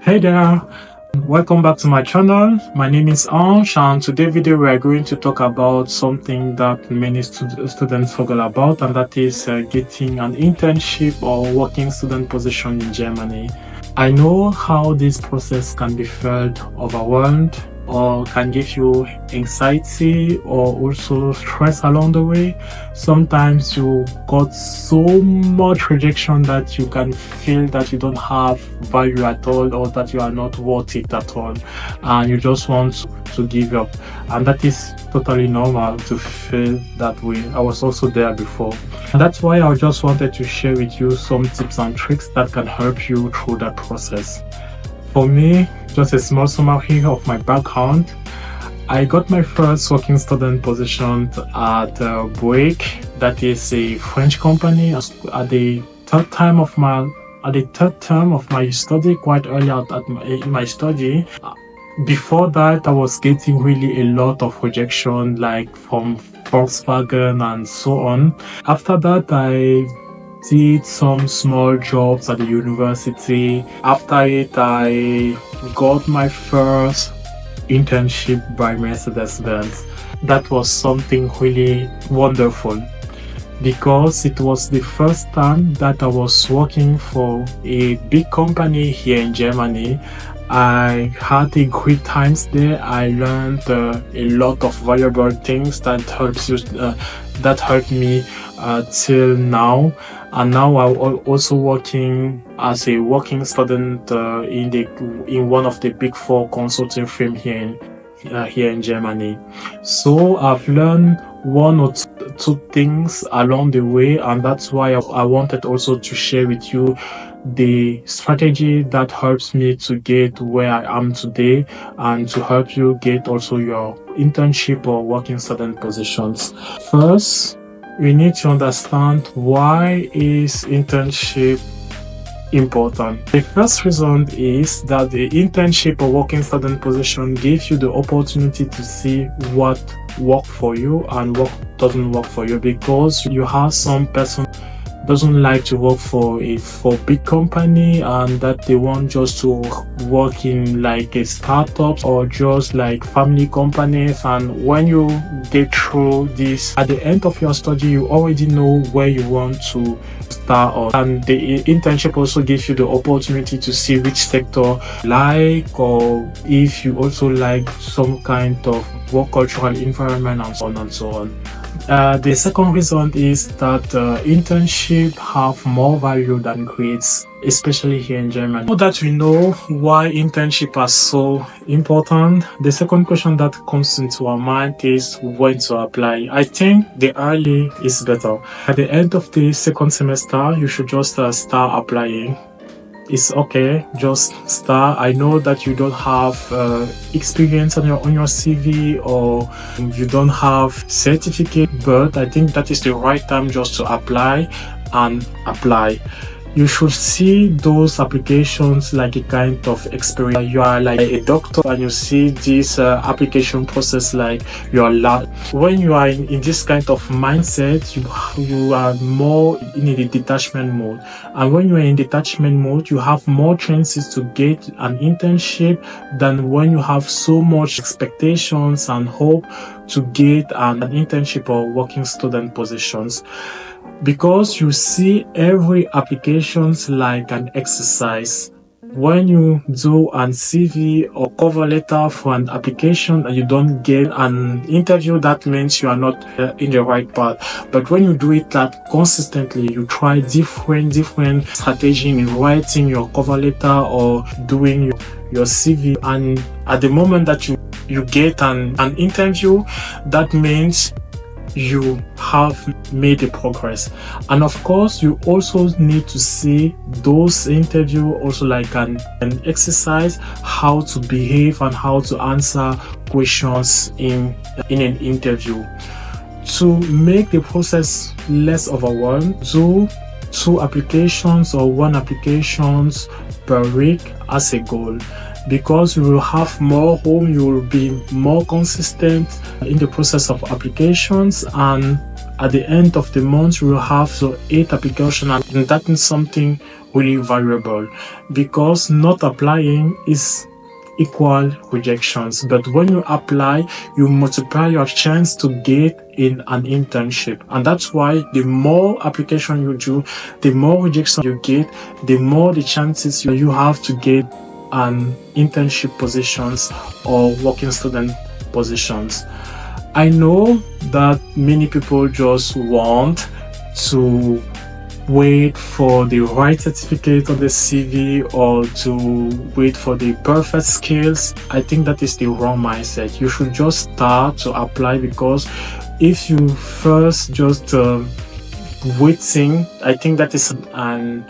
Hey there, welcome back to my channel. My name is Ange, and today's video we are going to talk about something that many students struggle about, and that is getting an internship or working student position in Germany. I know how this process can be felt overwhelmed or can give you anxiety or also stress along the way. Sometimes you got so much rejection that you can feel that you don't have value at all or that you are not worth it at all, and you just want to give up. And that is totally normal to feel that way. I was also there before, and that's why I just wanted to share with you some tips and tricks that can help you through that process. For me, just a small summary of my background. I got my first working student position at Bouygues, that is a French company, at the third term of my study, quite early in my study. Before that, I was getting really a lot of rejection, like from Volkswagen and so on. After that, I did some small jobs at the university. After it, I got my first internship by Mercedes-Benz. That was something really wonderful because it was the first time that I was working for a big company here in Germany. I had a great times there. I learned a lot of valuable things that helped me till now. And now I'm also working as a working student in one of the big four consulting firms here in Germany. So I've learned one or two things along the way, and that's why I wanted also to share with you the strategy that helps me to get where I am today and to help you get also your internship or working student positions. First, we need to understand why is internship important. The first reason is that the internship or working student position gives you the opportunity to see what works for you and what doesn't work for you, because you have some person doesn't like to work for big company and that they want just to work in like a startup or just like family companies. And when you get through this, at the end of your study, you already know where you want to start on. And the internship also gives you the opportunity to see which sector like, or if you also like some kind of work cultural environment and so on and so on. The second reason is that internship have more value than grades, especially here in Germany. Now that we know why internship are so important, the second question that comes into our mind is when to apply. I think the early is better. At the end of the second semester, you should just start applying. It's okay, just start. I know that you don't have experience on your CV or you don't have certificate, but I think that is the right time just to apply and apply. You should see those applications like a kind of experience. You are like a doctor and you see this application process like your lab. When you are in this kind of mindset, you are more in a detachment mode. And when you are in detachment mode, you have more chances to get an internship than when you have so much expectations and hope to get an internship or working student positions. Because you see every applications like an exercise. When you do an CV or cover letter for an application and you don't get an interview, that means you are not in the right path. But when you do it that consistently, you try different strategy in writing your cover letter or doing your CV, and at the moment that you get an interview, that means you have made a progress. And of course, you also need to see those interview also like an exercise, how to behave and how to answer questions in an interview. To make the process less overwhelmed, do 2 applications or 1 applications per week as a goal. Because you will have more home, you will be more consistent in the process of applications, and at the end of the month you will have 8 applications, and that is something really valuable, because not applying is equal rejections, but when you apply you multiply your chance to get in an internship. And that's why the more application you do, the more rejection you get, the more the chances you have to get an internship positions or working student positions. I know that many people just want to wait for the right certificate on the CV or to wait for the perfect skills. I think that is the wrong mindset. You should just start to apply, because if you first just waiting, I think that is an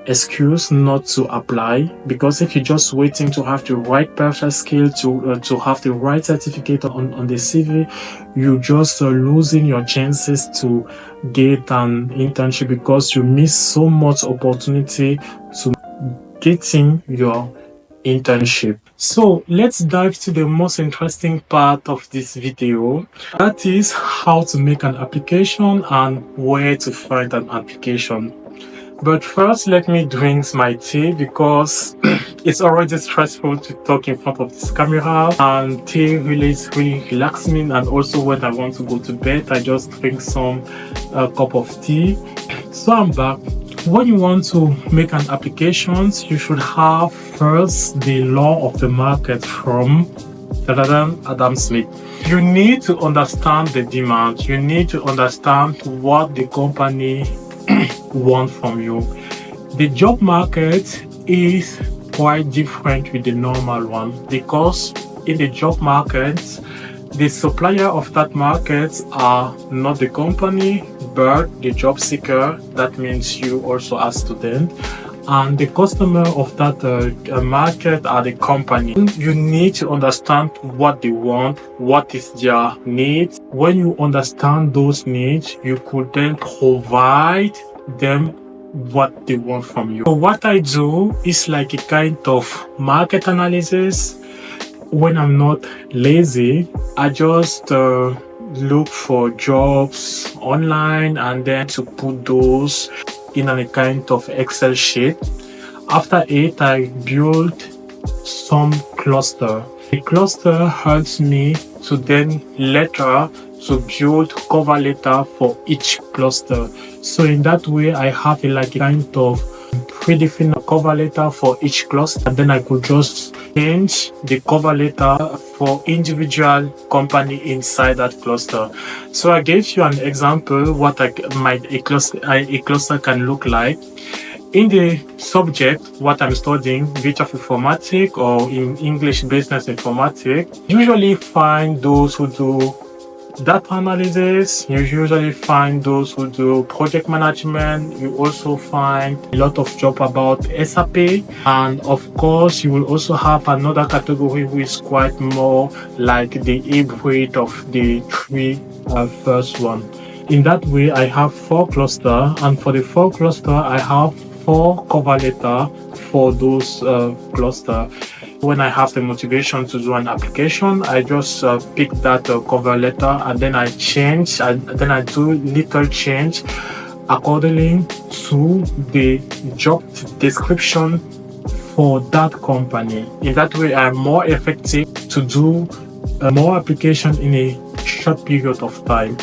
excuse not to apply. Because if you're just waiting to have the right perfect skill, to have the right certificate on the CV, you just losing your chances to get an internship, because you miss so much opportunity to getting your internship. So let's dive to the most interesting part of this video, that is how to make an application and where to find an application. But first, let me drink my tea, because it's already stressful to talk in front of this camera, and tea really relaxes me. And also when I want to go to bed, I just drink some cup of tea. So I'm back. When you want to make an application, you should have first the law of the market from Adam Smith. You need to understand the demand. You need to understand what the company want from you. The job market is quite different with the normal one, because in the job market, the supplier of that market are not the company but the job seeker. That means you also as student, and the customer of that market are the company. You need to understand what they want, what is their needs. When you understand those needs, you could then provide them what they want from you. So what I do is like a kind of market analysis. When I'm not lazy, I just look for jobs online and then to put those in a kind of Excel sheet. After it, I build some cluster. The cluster helps me to then later to build cover letter for each cluster. So in that way, I have a kind of predefined cover letter for each cluster, and then I could just change the cover letter for individual company inside that cluster. So I gave you an example what a cluster can look like. In the subject, what I'm studying, Bachelor of Informatics, or in English Business Informatics, usually find those who do data analysis. You usually find those who do project management. You also find a lot of job about SAP, and of course you will also have another category who is quite more like the hybrid of the three first one. In that way, I have 4 cluster, and for the 4 cluster I have 4 cover letter for those cluster. When I have the motivation to do an application, I just pick that cover letter, and then I change, and then I do little change accordingly to the job description for that company. In that way, I'm more effective to do more application in a short period of time.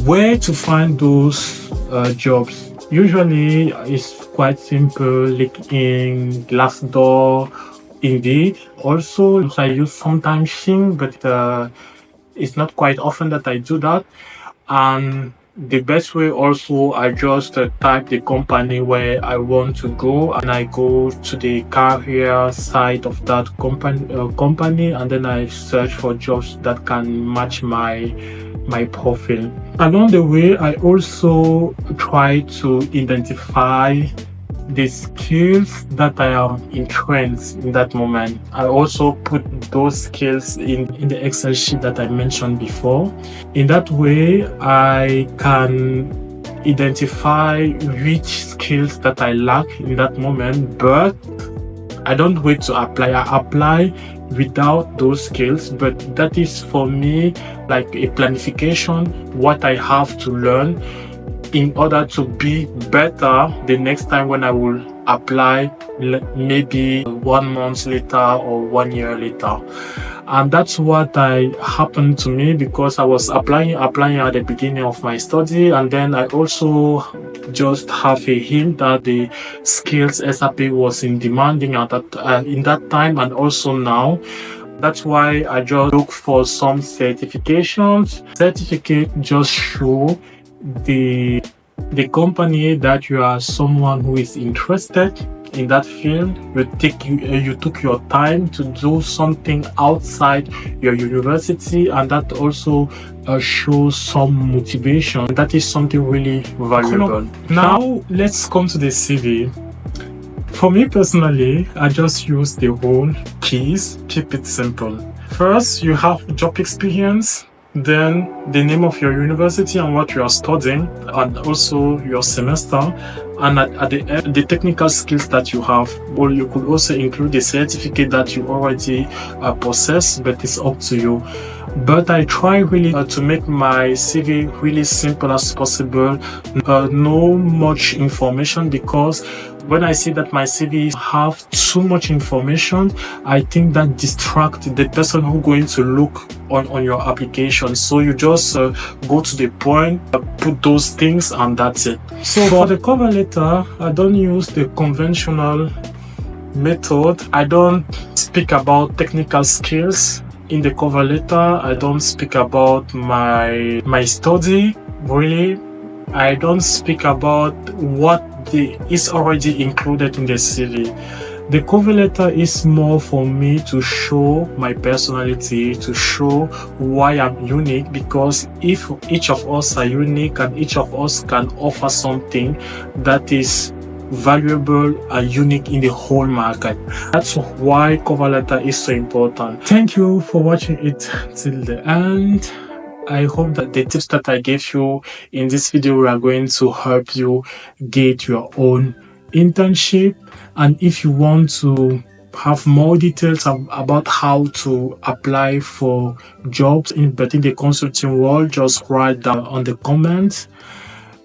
Where to find those jobs? Usually, it's quite simple, like in Glassdoor, Indeed. Also, I use sometimes Shing, but it's not quite often that I do that. And the best way also, I just type the company where I want to go, and I go to the career side of that company, and then I search for jobs that can match my profile. Along the way, I also try to identify the skills that I am entrenched in that moment. I also put those skills in the Excel sheet that I mentioned before. In that way, I can identify which skills that I lack in that moment, but I don't wait to apply. I apply without those skills, but that is for me like a planification, what I have to learn in order to be better the next time when I will apply, maybe 1 month later or 1 year later. And that's what happened to me, because I was applying at the beginning of my study, and then I also just have a hint that the skills SAP was in demanding at that in that time and also now. That's why I just look for some certifications. Certificate just show the company that you are someone who is interested in that field. You took your time to do something outside your university, and that also shows some motivation. That is something really valuable. Now let's come to the CV. For me personally, I just use the whole keys. Keep it simple. First, you have job experience, then the name of your university and what you are studying, and also your semester, and at the end, the technical skills that you have. Or you could also include the certificate that you already possess, but it's up to you. But I try really to make my CV really simple as possible. No much information, because when I see that my CV have too much information, I think that distracts the person who's going to look on your application. So you just go to the point, put those things, and that's it. So for the cover letter, I don't use the conventional method. I don't speak about technical skills in the cover letter. I don't speak about my study, really. I don't speak about what is already included in the CV. The cover letter is more for me to show my personality, to show why I'm unique, because if each of us are unique and each of us can offer something that is valuable and unique in the whole market. That's why cover letter is so important. Thank you for watching it till the end. I hope that the tips that I gave you in this video are going to help you get your own internship. And if you want to have more details about how to apply for jobs in the consulting world, just write down on the comments.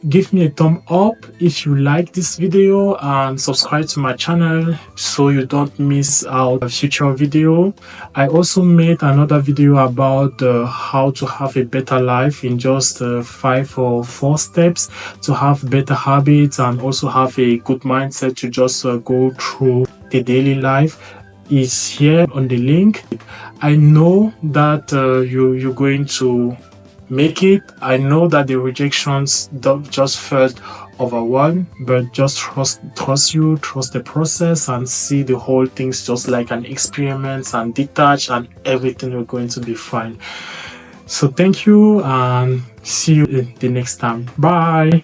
Give me a thumb up if you like this video, and subscribe to my channel so you don't miss out a future video. I also made another video about how to have a better life in just 5 or 4 steps to have better habits and also have a good mindset to just go through the daily life. Is here on the link. I know that you're going to make it. I know that the rejections don't just felt overwhelmed, but just trust the process and see the whole thing's just like an experiment, and detach, and everything will going to be fine. So thank you, and see you the next time. Bye.